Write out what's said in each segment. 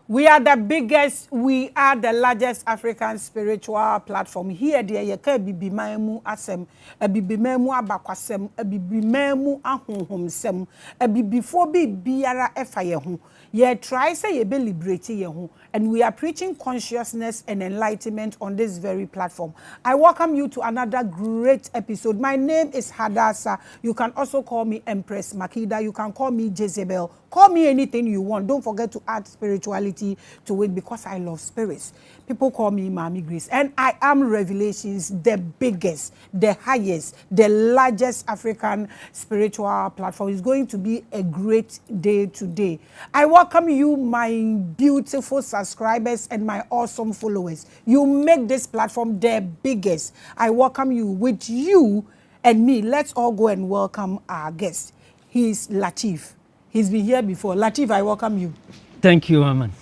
We are the biggest, we are the largest African spiritual platform. Here, there, you can be memu asem, a bibi memu abakwasem, a bibi memu ahonhom sem, a bibi for be biara efa yehu. Ye try say ye be liberating yehu. And we are preaching consciousness and enlightenment on this very platform. I welcome you to another great episode. My name is Hadassah. You can also call me Empress Makida. You can call me Jezebel. Call me anything you want. Don't forget to add spirituality to it because I love spirits. People call me Mami Grace. And I am Revelations, the biggest, the highest, the largest African spiritual platform. It's going to be a great day today. I welcome you, my beautiful subscribers and my awesome followers. You make this platform the biggest. I welcome you. With you and me, let's all go and welcome our guest. He's Latif. He's been here before. Latif, I welcome you. Thank you, Aman.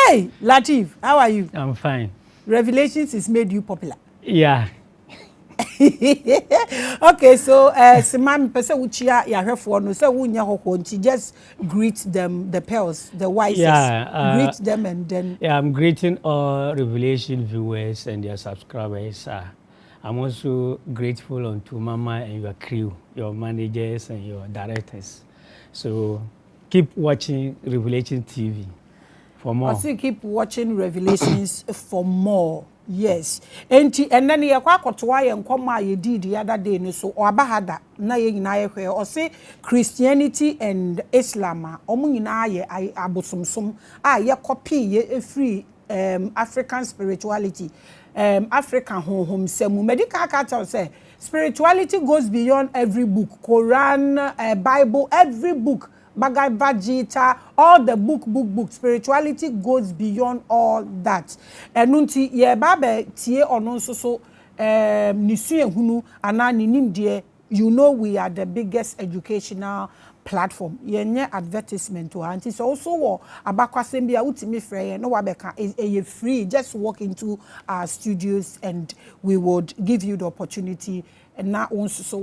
Hey, Latif, how are you? I'm fine. Revelations has made you popular. Yeah. Okay, so Simam Pesa Uchia Yahefo no say wunya hokon, just greet them, the pearls, the wisest. Yeah, greet them and then. Yeah, I'm greeting all Revelation viewers and their subscribers. I'm also grateful unto Mama and your crew, your managers and your directors. So keep watching Revelation TV for more. Also keep watching Revelations for more. Yes. And then you kwakotwa ye nkoma ye did the other day no so obahada na ye nyina ye hwe or say Christianity and Islam omu nyina ye abosomsom ye copy ye free African spirituality. African home semu medical culture say spirituality goes beyond every book, Quran, Bible, every book, Bhagavad Gita, all the book. Spirituality goes beyond all that. Enunti ye babe tie ono so nisu ehunu ana ninim die. You know we are the biggest educational platform. Yenye advertisement and it's also abakwasem bia utimi frey no wabeka is free. Just walk into our studios and we would give you the opportunity. And now so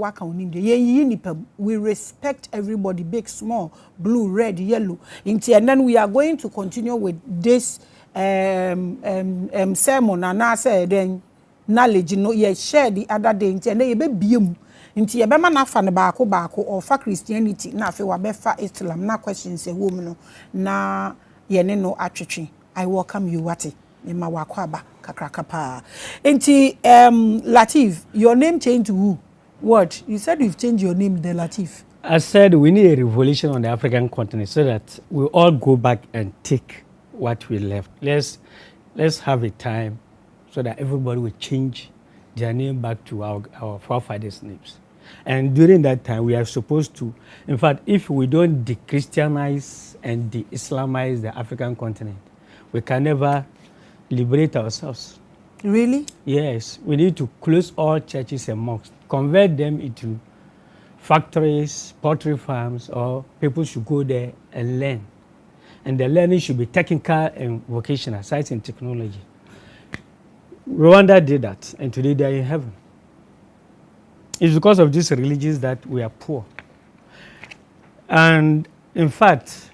we respect everybody, big, small, blue, red, yellow. And then we are going to continue with this sermon and I said then knowledge, you know, you shared the other day and then you be Inti yebema na fa ne baako or fa Christianity na afi wa be fa Islam na questions e woman na ye ne no atwetwe. I welcome you wati me ma wako aba kakraka pa. Inti Latif, your name changed to who? What? You said you've changed your name, the Latif. I said we need a revolution on the African continent so that we all go back and take what we left. Let's have a time so that everybody will change their name back to our forefathers' names. And during that time, we are supposed to, in fact, if we don't de-Christianize and de-Islamize the African continent, we can never liberate ourselves. Really? Yes. We need to close all churches and mosques, convert them into factories, poultry farms, or people should go there and learn. And the learning should be technical and vocational, science and technology. Rwanda did that, and today they are in heaven. It's because of these religions that we are poor. And in fact,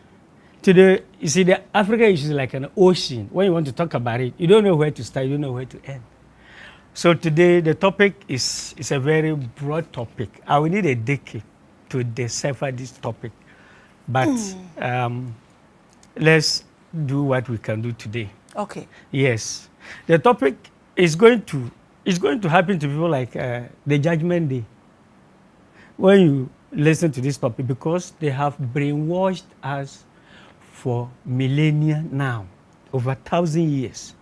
today, you see, the Africa is like an ocean. When you want to talk about it, you don't know where to start, you don't know where to end. So today, the topic is a very broad topic. I will need a decade to decipher this topic. But let's do what we can do today. Okay. Yes. The topic is going to happen to people like the Judgment Day. When you listen to this topic, because they have brainwashed us for millennia now, over 1,000 years.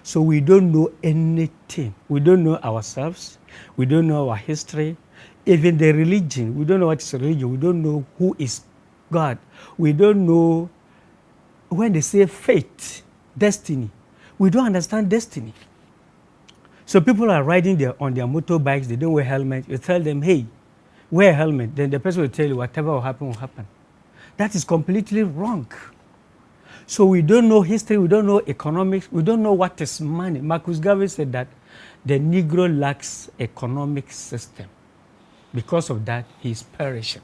So we don't know anything. We don't know ourselves. We don't know our history. Even the religion, we don't know what is religion. We don't know who is God. We don't know when they say fate, destiny. We don't understand destiny. So people are riding on their motorbikes, they don't wear helmets. You tell them, hey, wear a helmet. Then the person will tell you whatever will happen, will happen. That is completely wrong. So we don't know history, we don't know economics, we don't know what is money. Marcus Garvey said that the Negro lacks economic system. Because of that, he is perishing.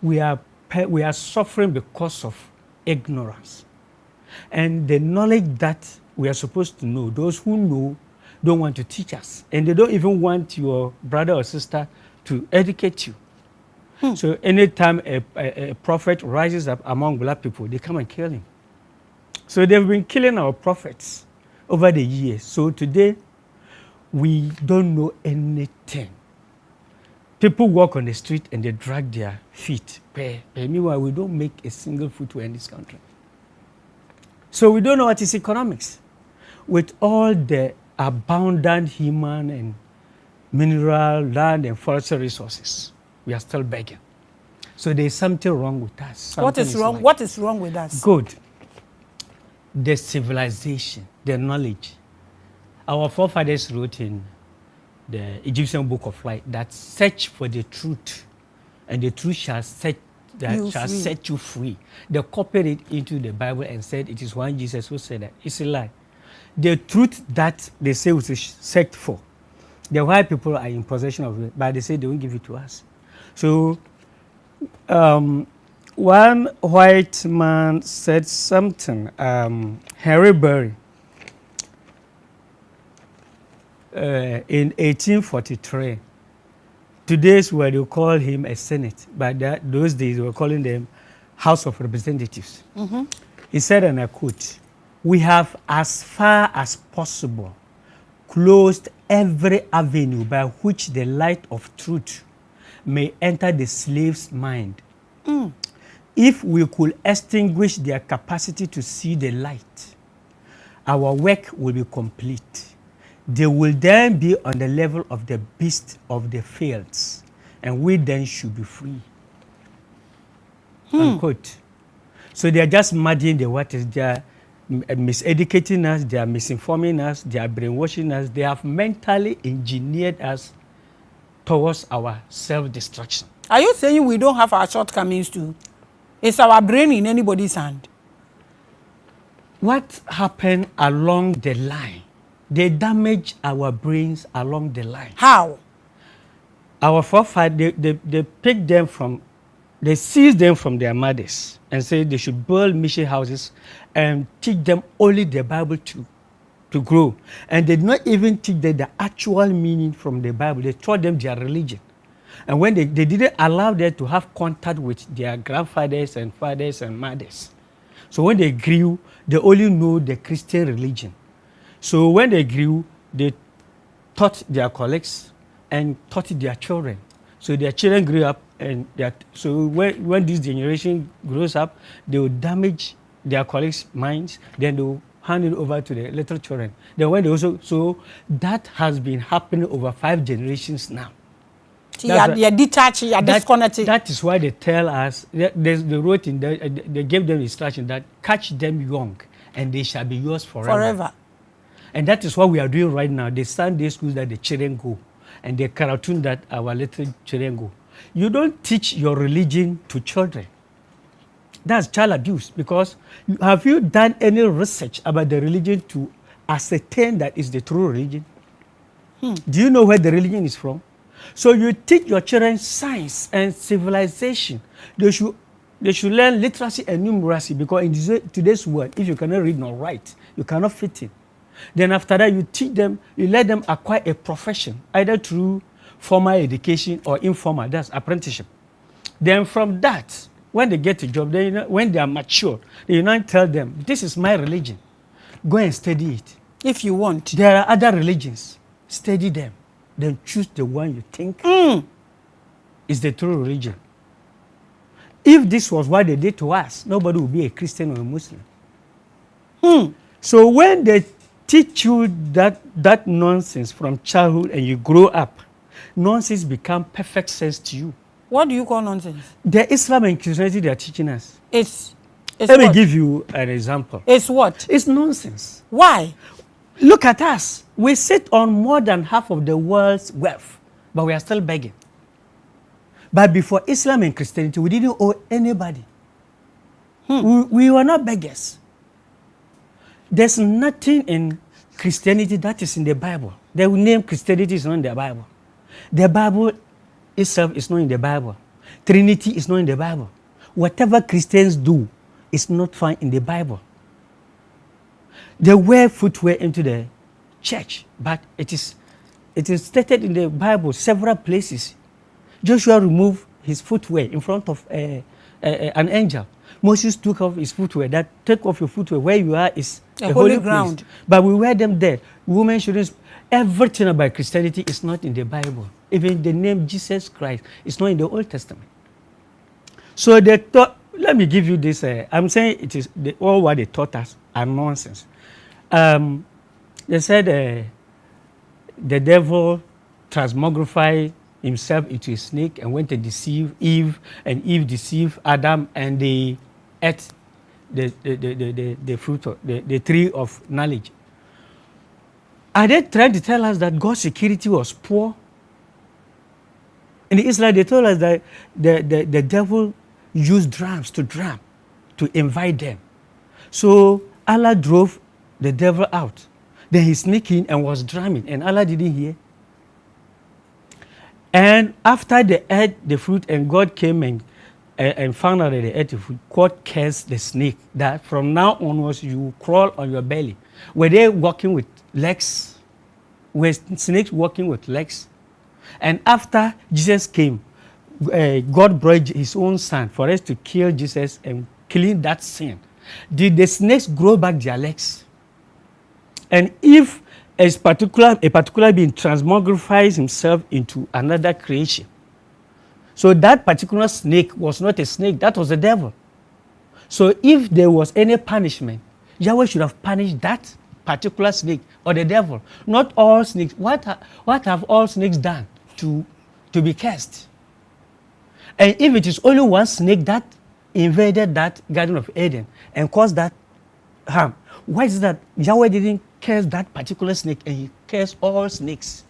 We are suffering because of ignorance. And the knowledge that we are supposed to know, those who know don't want to teach us. And they don't even want your brother or sister to educate you. So anytime a prophet rises up among black people, they come and kill him. So they've been killing our prophets over the years. So today, we don't know anything. People walk on the street and they drag their feet. Meanwhile, we don't make a single footwear in this country. So we don't know what is economics. With all the abundant human and mineral, land, and forestry resources, we are still begging. So there is something wrong with us. What is wrong? What is wrong with us? Good. The civilization, the knowledge. Our forefathers wrote in the Egyptian Book of Life that search for the truth, and the truth shall set you free. They copied it into the Bible and said it is one Jesus who said that. It's a lie. The truth that they say was searched for, the white people are in possession of it, but they say they won't give it to us. So one white man said something, Henry Berry, in 1843. Today's where they call him a Senate, but those days they were calling them House of Representatives. He said, and I quote, "We have as far as possible closed every avenue by which the light of truth may enter the slave's mind. If we could extinguish their capacity to see the light, our work will be complete. They will then be on the level of the beasts of the fields, and we then should be free." Unquote. So they are just muddying the waters. They are miseducating us, they are misinforming us, they are brainwashing us. They have mentally engineered us towards our self-destruction. Are you saying we don't have our shortcomings too? Is our brain in anybody's hand? What happened along the line? They damage our brains along the line. How? Our forefathers, they pick them from, they seize them from their mothers and say they should build mission houses and teach them only the Bible to grow. And they did not even teach them the actual meaning from the Bible. They taught them their religion. And when they didn't allow them to have contact with their grandfathers and fathers and mothers. So when they grew, they only know the Christian religion. So when they grew, they taught their colleagues and taught their children. So their children grew up, and so when this generation grows up, they will damage their colleagues' minds, then they will hand it over to the little children. Then when they also, so that has been happening over 5 generations now. You're detached, you're disconnected. That is why they tell us, they wrote in they gave them instruction that catch them young and they shall be yours forever. And that is what we are doing right now. The Sunday schools that the children go, and the cartoon that our little children go. You don't teach your religion to children. That's child abuse, because have you done any research about the religion to ascertain that it's the true religion? Do you know where the religion is from? So you teach your children science and civilization. They should learn literacy and numeracy, because in today's world, if you cannot read nor write, you cannot fit in. Then after that, you teach them, you let them acquire a profession, either through formal education or informal, that's apprenticeship. Then from that, when they get a job, when they are mature, you now tell them, this is my religion. Go and study it. If you want. There are other religions. Study them. Then choose the one you think is the true religion. If this was what they did to us, nobody would be a Christian or a Muslim. So when they teach you that nonsense from childhood and you grow up, nonsense become perfect sense to you. What do you call nonsense? The Islam and Christianity they are teaching us. It's Let me give you an example. It's what? It's nonsense. Why? Look at us. We sit on more than half of the world's wealth, but we are still begging. But before Islam and Christianity, we didn't owe anybody. We were not beggars. There's nothing in Christianity that is in the Bible. The name Christianity is not in the Bible. The Bible itself is not in the Bible. Trinity is not in the Bible. Whatever Christians do is not found in the Bible. they wear footwear into the church, but it is stated in the Bible several places. Joshua removed his footwear in front of an angel. Moses took off his footwear. That take off your footwear. Where you are is a holy ground. Place. But we wear them there. Women shouldn't. Everything about Christianity is not in the Bible. Even the name Jesus Christ is not in the Old Testament. So they thought. Let me give you this. I'm saying it is all what they taught us are nonsense. They said the devil transmogrified himself into a snake and went to deceive Eve, and Eve deceived Adam, and they ate the fruit of the tree of knowledge. Are they trying to tell us that God's security was poor? In Israel, they told us that the devil used drums to invite them. So Allah drove the devil out. Then he sneaked in and was drumming, and Allah didn't hear. And after they ate the fruit, and God came and found out that they ate the fruit, God cursed the snake that from now onwards you crawl on your belly. Were they walking with legs? Were snakes walking with legs? And after Jesus came, God brought his own son for us to kill Jesus and clean that sin. Did the snakes grow back their legs? And if a particular being transmogrifies himself into another creation, so that particular snake was not a snake, that was the devil. So if there was any punishment, Yahweh should have punished that particular snake or the devil, not all snakes. What have all snakes done to be cursed? And if it is only one snake that invaded that Garden of Eden and caused that harm, why is that Yahweh didn't curse that particular snake and he cursed all snakes?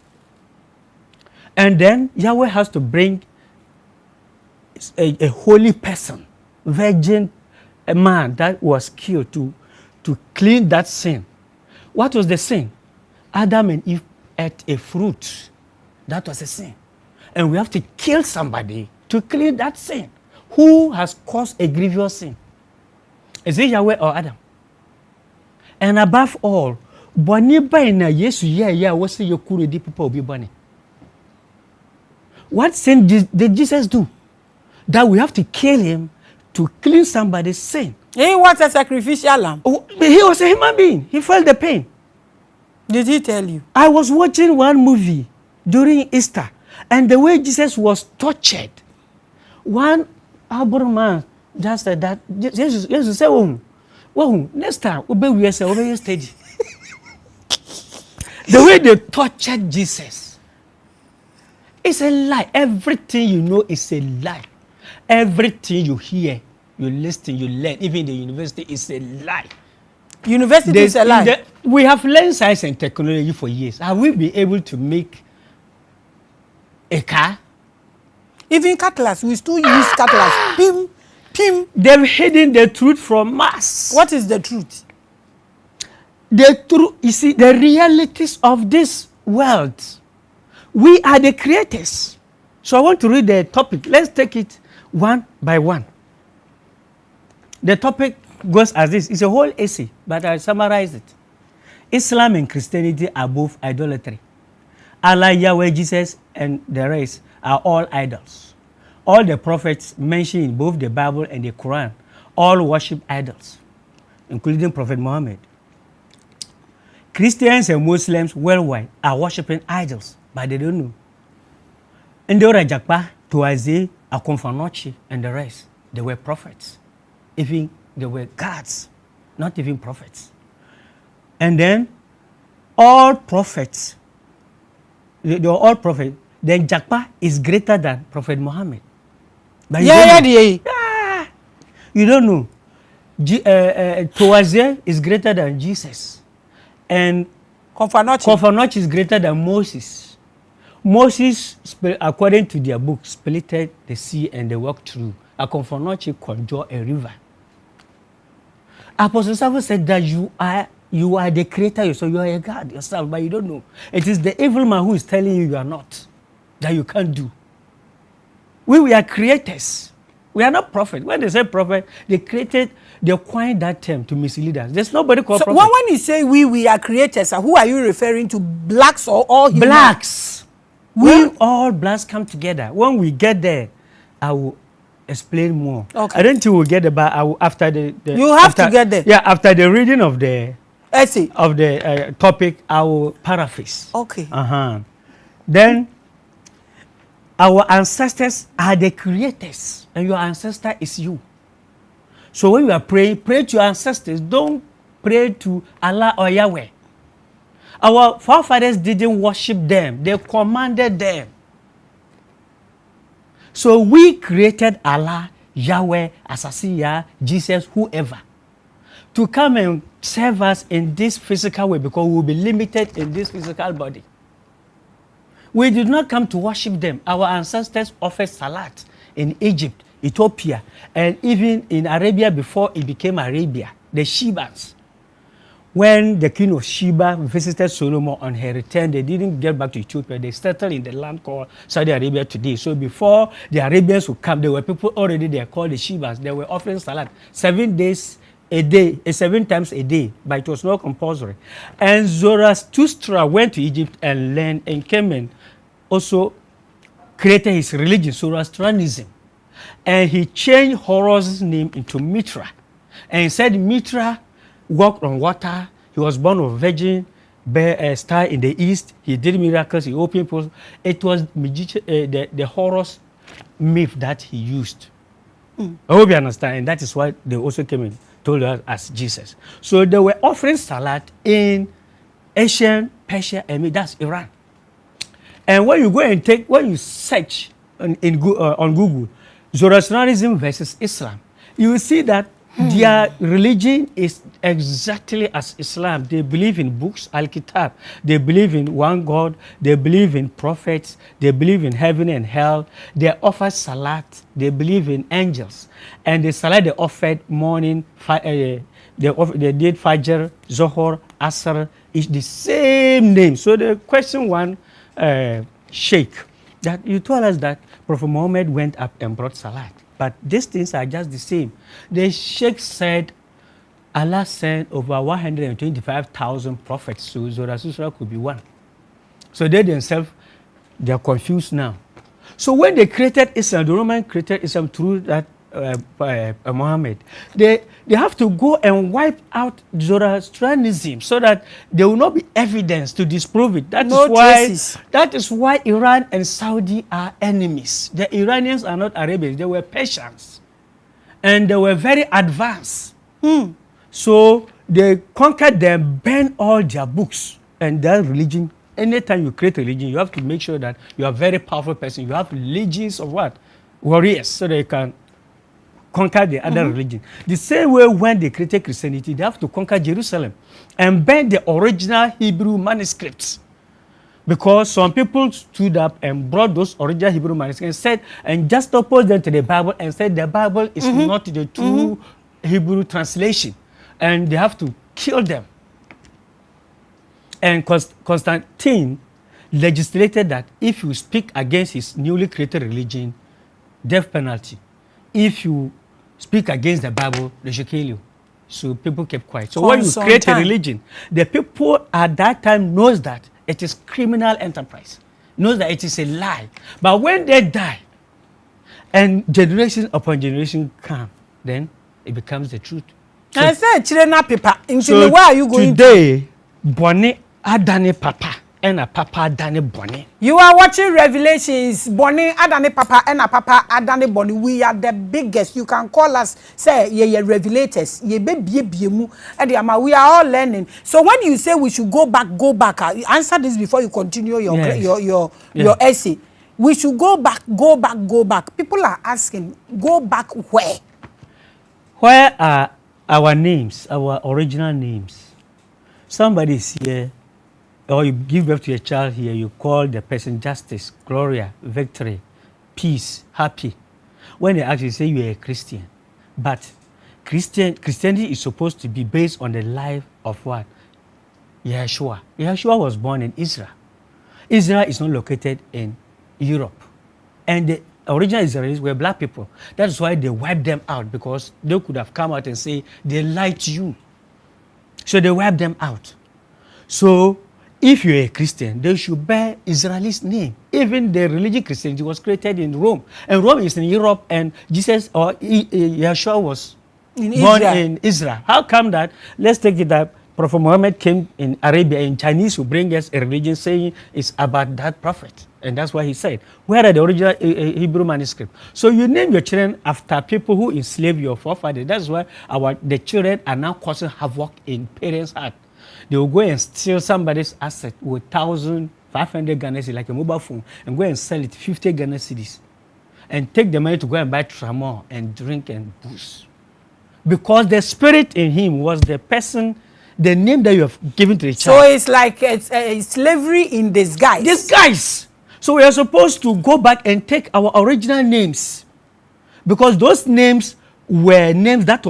And then Yahweh has to bring a holy person, virgin, a man that was killed to clean that sin. What was the sin? Adam and Eve ate a fruit. That was a sin. And we have to kill somebody to clean that sin. Who has caused a grievous sin? Is it Yahweh or Adam? And above all, what sin did Jesus do? That we have to kill him to clean somebody's sin. He was a sacrificial lamb. Oh, he was a human being. He felt the pain. Did he tell you? I was watching one movie during Easter, and the way Jesus was tortured, one Abur man just said that Jesus said, "Oh, next time we steady." The way they tortured Jesus, it's a lie. Everything you know is a lie. Everything you hear, you listen, you learn, even the university is a lie. University is a lie. We have learned science and technology for years. Have we been able to make a car? Even cutlass, we still use cutlass. Pim, pim. They've hidden the truth from us. What is the truth? The truth, you see, the realities of this world. We are the creators. So I want to read the topic. Let's take it one by one. The topic goes as this. It's a whole essay, but I'll summarize it. Islam and Christianity are both idolatry. Allah, Yahweh, Jesus, and the rest are all idols. All the prophets mentioned in both the Bible and the Quran all worship idols, including Prophet Muhammad. Christians and Muslims worldwide are worshiping idols, but they don't know. Ndora Jakpa, Tuaze, Akonfanochi, and the rest, they were prophets. Even they were gods, not even prophets. And then all prophets, they were all prophets. Then Jakpa is greater than Prophet Muhammad. But you don't know. Tuaze is greater than Jesus. And Konfanochi is greater than Moses. Moses, according to their book, splitted the sea and they walked through. Konfanochi conjured a river. Apostle Samuel said that you are the creator yourself, you are a God yourself, but you don't know. It is the evil man who is telling you you are not, that you can't do. We are creators. We are not prophet. When they say prophet, they coined that term to mislead us. There's nobody called so prophet. when you say we are creators, who are you referring to? Blacks or all humans? Blacks. We all blacks come together. When we get there, I will explain more. Okay. I don't think we'll get there, but I will, after the you have to get there. Yeah, after the reading of the essay of the topic, I will paraphrase. Okay. Then our ancestors are the creators, and your ancestor is you. So when you are praying, pray to your ancestors. Don't pray to Allah or Yahweh. Our forefathers didn't worship them. They commanded them. So we created Allah, Yahweh, Asasiya, Jesus, whoever, to come and serve us in this physical way, because we will be limited in this physical body. We did not come to worship them. Our ancestors offered salat in Egypt, Ethiopia, and even in Arabia before it became Arabia, the Shebans. When the king of Sheba visited Solomon on her return, they didn't get back to Ethiopia. They settled in the land called Saudi Arabia today. So before the Arabians would come, there were people already there called the Shebans. They were offering salat 7 days a day, 7 times a day, but it was not compulsory. And Zoroaster went to Egypt and learned and came and also created his religion, Zoroastrianism. And he changed Horus's name into Mitra. And he said Mitra walked on water. He was born of virgin star in the east. He did miracles. He opened portals. It was the Horus myth that he used. I hope you understand. And that is why they also came and told us as Jesus. So they were offering salat in Asian, Persia, and that's Iran. And when you go and when you search on Google, Zoroastrianism versus Islam, you will see that their religion is exactly as Islam. They believe in books, Al-Kitab. They believe in one God. They believe in prophets. They believe in heaven and hell. They offer salat. They believe in angels. And the salat they offered morning, they did Fajr, Zohor, Asr, is the same name. So the question one, Sheikh, that you told us that Prophet Muhammad went up and brought salat. But these things are just the same. The Sheikh said Allah sent over 125,000 prophets, so Zoroaster could be one. So they themselves, they are confused now. So when they created Islam, the Roman created Islam through that Muhammad, they have to go and wipe out Zoroastrianism so that there will not be evidence to disprove it. That is why Iran and Saudi are enemies. The Iranians are not Arabians, they were Persians. And they were very advanced. So they conquered them, banned all their books and their religion. Anytime you create a religion, you have to make sure that you are a very powerful person. You have legions of what? Warriors, so they can conquer the other religion. The same way when they created Christianity, they have to conquer Jerusalem and burn the original Hebrew manuscripts. Because some people stood up and brought those original Hebrew manuscripts and said, and just opposed them to the Bible and said the Bible is not the true Hebrew translation. And they have to kill them. And Constantine legislated that if you speak against his newly created religion, death penalty. If you speak against the Bible, they should kill you. So people kept quiet. So when you create a religion, the people at that time knows that it is criminal enterprise, knows that it is a lie. But when they die, and generation upon generation come, then it becomes the truth. So, I said, Chirena Papa, where are you going today, Bonnie Adane Papa. And a Papa Adane Bonnie. You are watching Revelations. Bonnie Adane Papa and a Papa Adane Bonnie. We are the biggest. You can call us, say, ye revelators. Ye baby mu. We are all learning. So when you say we should go back. Answer this before you continue your essay. We should go back. People are asking, go back where? Where are our names, our original names? Somebody is here. Or you give birth to a child here, you call the person Justice, Gloria, Victory, Peace, Happy. When they ask you, say you are a Christian. But Christianity is supposed to be based on the life of what? Yeshua. Yeshua was born in Israel. Israel is not located in Europe. And original Israelis were black people. That's why they wiped them out, because they could have come out and say they lied to you. So they wiped them out. So if you're a Christian, they should bear Israel's name. Even the religion Christianity was created in Rome. And Rome is in Europe, and Jesus or Yeshua was born in Israel. How come that? Let's take it up. Prophet Muhammad came in Arabia, and Chinese will bring us a religion saying it's about that prophet. And that's why he said, where are the original Hebrew manuscript? So you name your children after people who enslaved your forefathers. That's why the children are now causing havoc in parents' heart. They will go and steal somebody's asset with 1,500 Ghana cedis, like a mobile phone, and go and sell it 50 Ghana cedis, and take the money to go and buy tramor and drink and booze. Because the spirit in him was the person, the name that you have given to the child. So it's like it's slavery in disguise. Disguise. So we are supposed to go back and take our original names, because those names were names that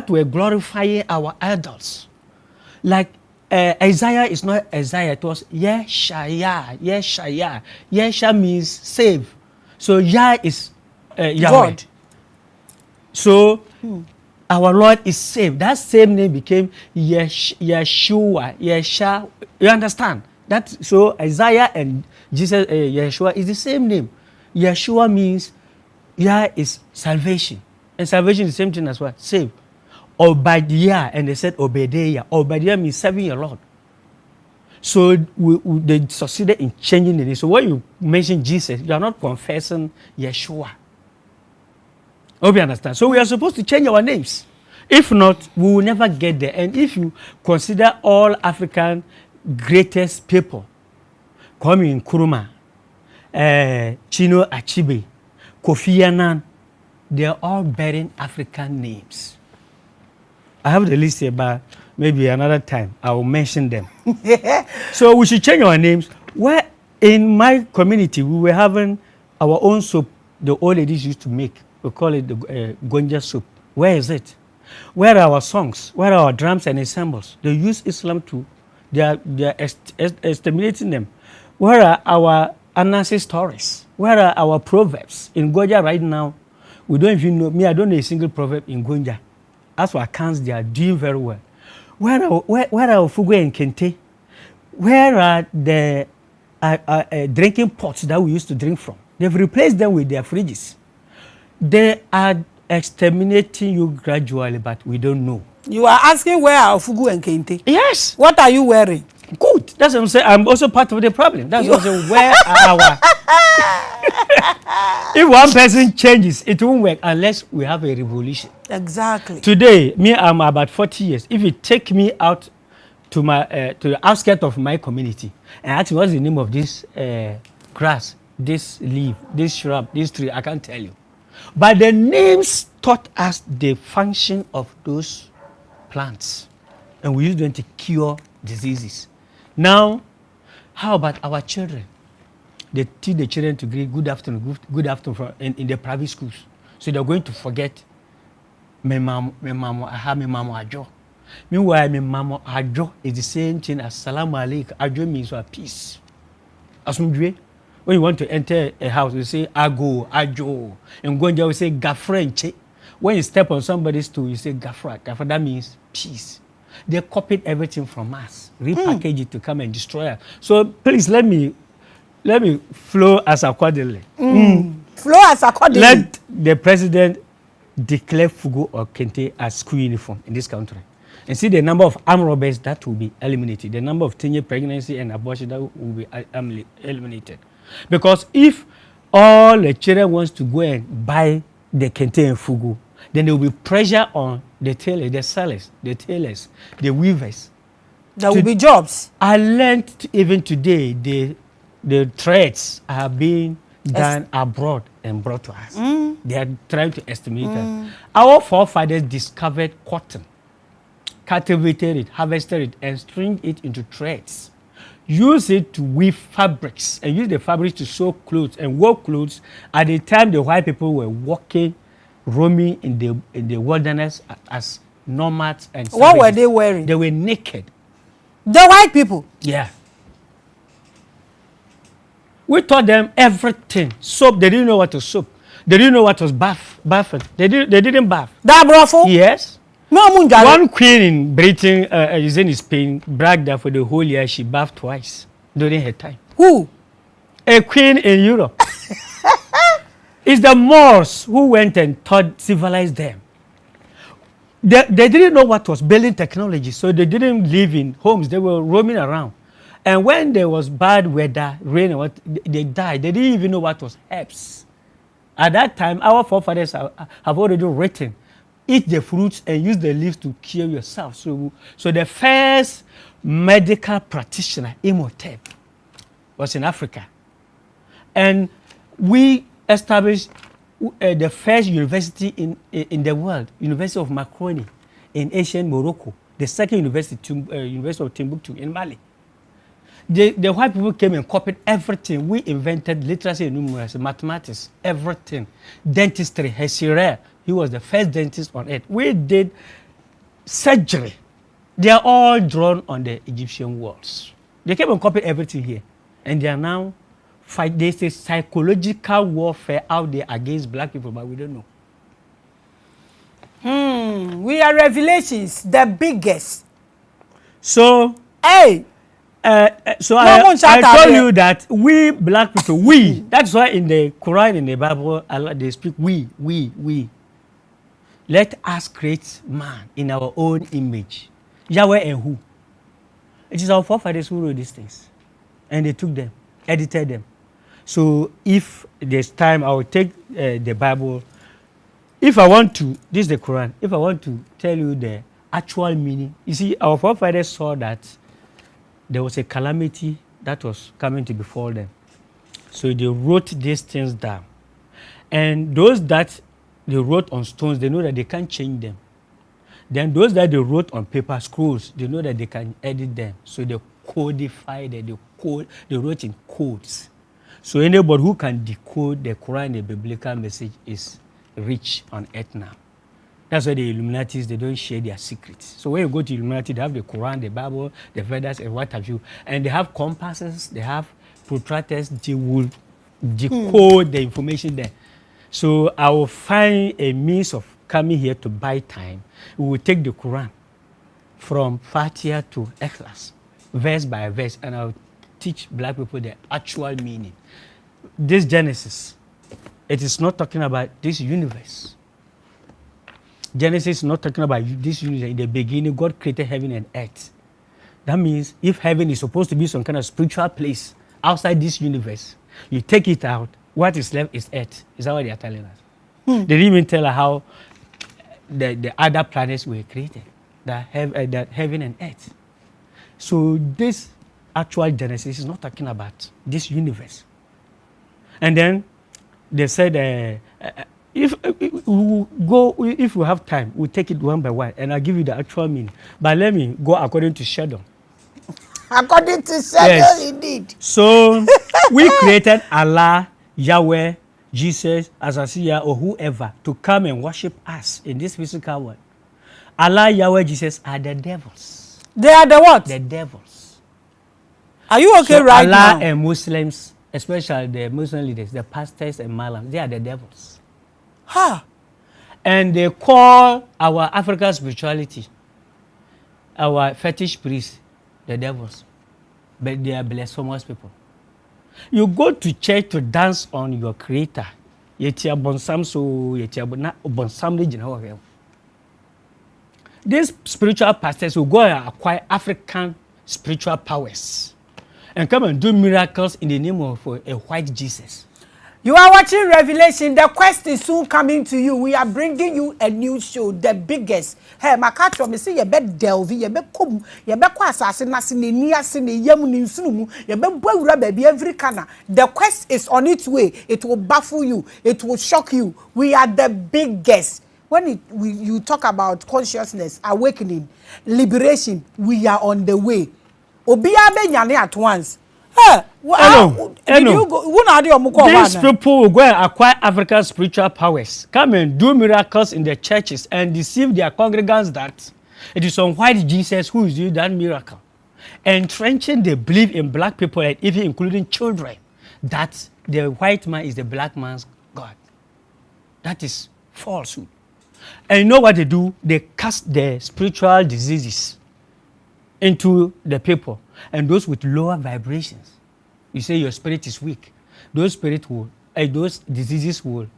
were glorifying our idols. Like Isaiah is not Isaiah, it was Yeshaya. Yeshaya. Yesha means save. So Yah is Yahweh. God. So our Lord is saved. That same name became Yeshua. Yesha. You understand? So Isaiah and Jesus, Yeshua is the same name. Yeshua means Yah is salvation. And salvation is the same thing as what? Save. Obadiah, and they said Obadiah. Obadiah means serving your Lord. So they succeeded in changing the name. So when you mention Jesus, you are not confessing Yeshua. Hope you understand. So we are supposed to change our names. If not, we will never get there. And if you consider all African greatest people, Kwame Nkrumah, Chino Achebe, Kofi Annan, they are all bearing African names. I have the list here, but maybe another time I will mention them. So we should change our names. Where in my community we were having our own soup the old ladies used to make. We call it the gonja soup. Where is it? Where are our songs? Where are our drums and ensembles? They use Islam to, they are estimating them. Where are our Anansi stories? Where are our proverbs? In Gonja right now, we don't even know, I don't know a single proverb in Gonja. As for accounts, they are doing very well. Where are Fugu and Kente? Where are the drinking pots that we used to drink from? They've replaced them with their fridges. They are exterminating you gradually, but we don't know. You are asking where are Fugu and Kente? Yes. What are you wearing? Good. That's what I'm saying. I'm also part of the problem. That's what I'm saying. Where are our... If one person changes, it won't work unless we have a revolution. Exactly. Today, I'm about 40 years. If you take me out to the outskirts of my community and ask me what's the name of this grass, this leaf, this shrub, this tree, I can't tell you. But the names taught us the function of those plants, and we use them to cure diseases. Now, how about our children? They teach the children to greet good afternoon in the private schools. So they're going to forget me mama ajo. Meanwhile, me mama ajo is the same thing as salamu alaikum. Ajo means peace. Asumdwe. When you want to enter a house, you say ago, ajo. And Gonja will say gafrenche. When you step on somebody's toe, you say gafra. Gafra, that means peace. They copied everything from us, repackage it to come and destroy us. So please let me flow as accordingly. Flow as accordingly. Let the president declare Fugu or Kente as school uniform in this country, and see the number of armed robbers that will be eliminated, the number of teenage pregnancy and abortion that will be eliminated. Because if all the children wants to go and buy the Kente and Fugu, then there will be pressure on the tailors, the sellers, the tailors, the weavers. There will be jobs. I learned even today the threads are being done abroad and brought to us. They are trying to estimate us. Our forefathers discovered cotton, cultivated it, harvested it, and string it into threads. Use it to weave fabrics and use the fabrics to sew clothes and work clothes at the time the white people were walking, roaming in the wilderness as nomads and savages. What were they wearing? They were naked. The white people? Yeah. We taught them everything. Soap, they didn't know what was soap. They didn't know what was bathing. They didn't bath. That brofo? Yes. No, One queen in Britain, is in Spain, bragged that for the whole year she bathed twice during her time. Who? A queen in Europe. It's the Moors who went and taught, civilized them. They didn't know what was building technology, so they didn't live in homes. They were roaming around. And when there was bad weather, rain, and what, they died. They didn't even know what was herbs. At that time, our forefathers have already written, eat the fruits and use the leaves to cure yourself. So the first medical practitioner, Imhotep, was in Africa. And we established the first university in the world, University of Makoni in ancient Morocco, the second university, University of Timbuktu in Mali. The white people came and copied everything. We invented literacy and numeracy, mathematics, everything. Dentistry, Hesire, he was the first dentist on earth. We did surgery. They are all drawn on the Egyptian walls. They came and copied everything here. And they are now fight. There's a psychological warfare out there against black people, but we don't know. We are Revelations, the biggest. So, hey. So I told you that we black people, that's why in the Quran, in the Bible, Allah, they speak we. Let us create man in our own image. Yahweh and who? It is our forefathers who wrote these things. And they took them, edited them. So if there's time, I will take the Bible. If I want to, this is the Quran, if I want to tell you the actual meaning, you see, our forefathers saw that there was a calamity that was coming to befall them. So they wrote these things down. And those that they wrote on stones, they know that they can't change them. Then those that they wrote on paper scrolls, they know that they can edit them. So they codified it, they wrote in codes. So anybody who can decode the Quran, the biblical message, is rich on earth now. That's why the Illuminatis, they don't share their secrets. So when you go to Illuminati, they have the Quran, the Bible, the Vedas, and what have you. And they have compasses, they have protractors, they will decode the information there. So I will find a means of coming here to buy time. We will take the Quran from Fatiha to Ikhlas, verse by verse, and I will teach black people the actual meaning. This Genesis, it is not talking about this universe. Genesis is not talking about this universe. In the beginning, God created heaven and earth. That means if heaven is supposed to be some kind of spiritual place outside this universe, you take it out, what is left is earth. Is that what they are telling us? They didn't even tell us how the other planets were created, that heaven and earth. So this actual Genesis is not talking about this universe. And then they said, if we have time, we'll take it one by one, and I'll give you the actual meaning. But let me go according to Sheldon. According to Sheldon, yes. Indeed. So we created Allah, Yahweh, Jesus, Azasiah, or whoever to come and worship us in this physical world. Allah, Yahweh, Jesus are the devils. They are the what? The devils. Are you okay so right Allah now? Allah and Muslims, especially the Muslim leaders, the pastors and Malams, they are the devils. Huh. And they call our African spirituality, our fetish priests, the devils. But they are blasphemous people. You go to church to dance on your creator. These spiritual pastors will go and acquire African spiritual powers and come and do miracles in the name of a white Jesus. You are watching Revelation. The quest is soon coming to you. We are bringing you a new show, the biggest. Hey, Makacho, me say you be delve, you be come, you be kwa asase na se ni ase ne yam ni nsunu, you be bwawura baby every corner. The quest is on its way. It will baffle you. It will shock you. We are the biggest. When you talk about consciousness, awakening, liberation, we are on the way. Obiya be nyane at once. Hey, these people will go and acquire African spiritual powers, come and do miracles in the churches and deceive their congregants that it is some white Jesus who is doing that miracle. Entrenching the belief in black people and even including children. that the white man is the black man's God. That is falsehood. And you know what they do? They cast the spiritual diseases into the people, and those with lower vibrations. You say your spirit is weak. Those diseases will,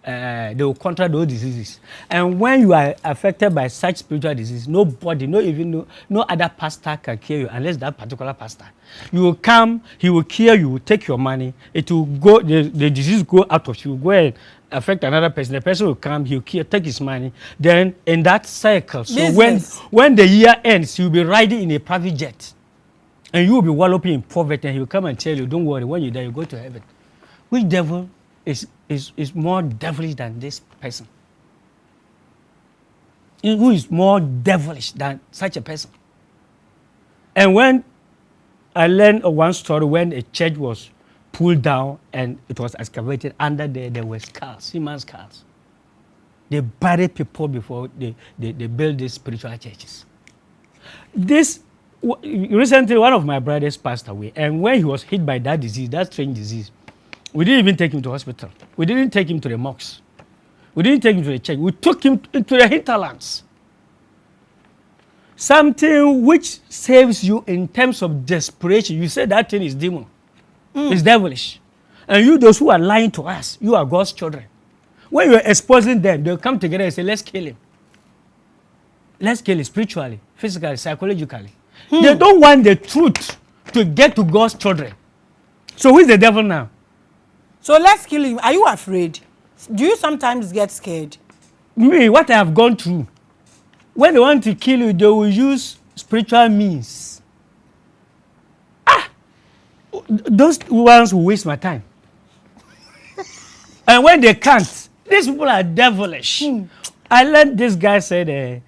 they will counter those diseases. And when you are affected by such spiritual disease, nobody, no other pastor can cure you unless that particular pastor. You will come, he will cure you, will take your money, it will go, the disease will go out of you, go and affect another person. The person will come, he will cure, take his money. Then in that cycle, so when the year ends, you'll be riding in a private jet. And you will be wallowing in poverty, and he will come and tell you, don't worry, when you die, you go to heaven. Which devil is more devilish than this person? Who is more devilish than such a person? And when I learned one story, when a church was pulled down and it was excavated, under there were skulls, human skulls. They buried people before they built these spiritual churches. Recently, one of my brothers passed away, and when he was hit by that disease, that strange disease, we didn't even take him to hospital. We didn't take him to the mosques. We didn't take him to the church. We took him into the hinterlands. Something which saves you in terms of desperation. You say that thing is demon. It's devilish. And you, those who are lying to us, you are God's children. When you're exposing them, they'll come together and say, let's kill him. Let's kill him spiritually, physically, psychologically. They don't want the truth to get to God's children. So who is the devil now? So let's kill him. Are you afraid? Do you sometimes get scared? Me, what I have gone through. When they want to kill you, they will use spiritual means. Those ones will waste my time. And when they can't, these people are devilish. I learned this guy said,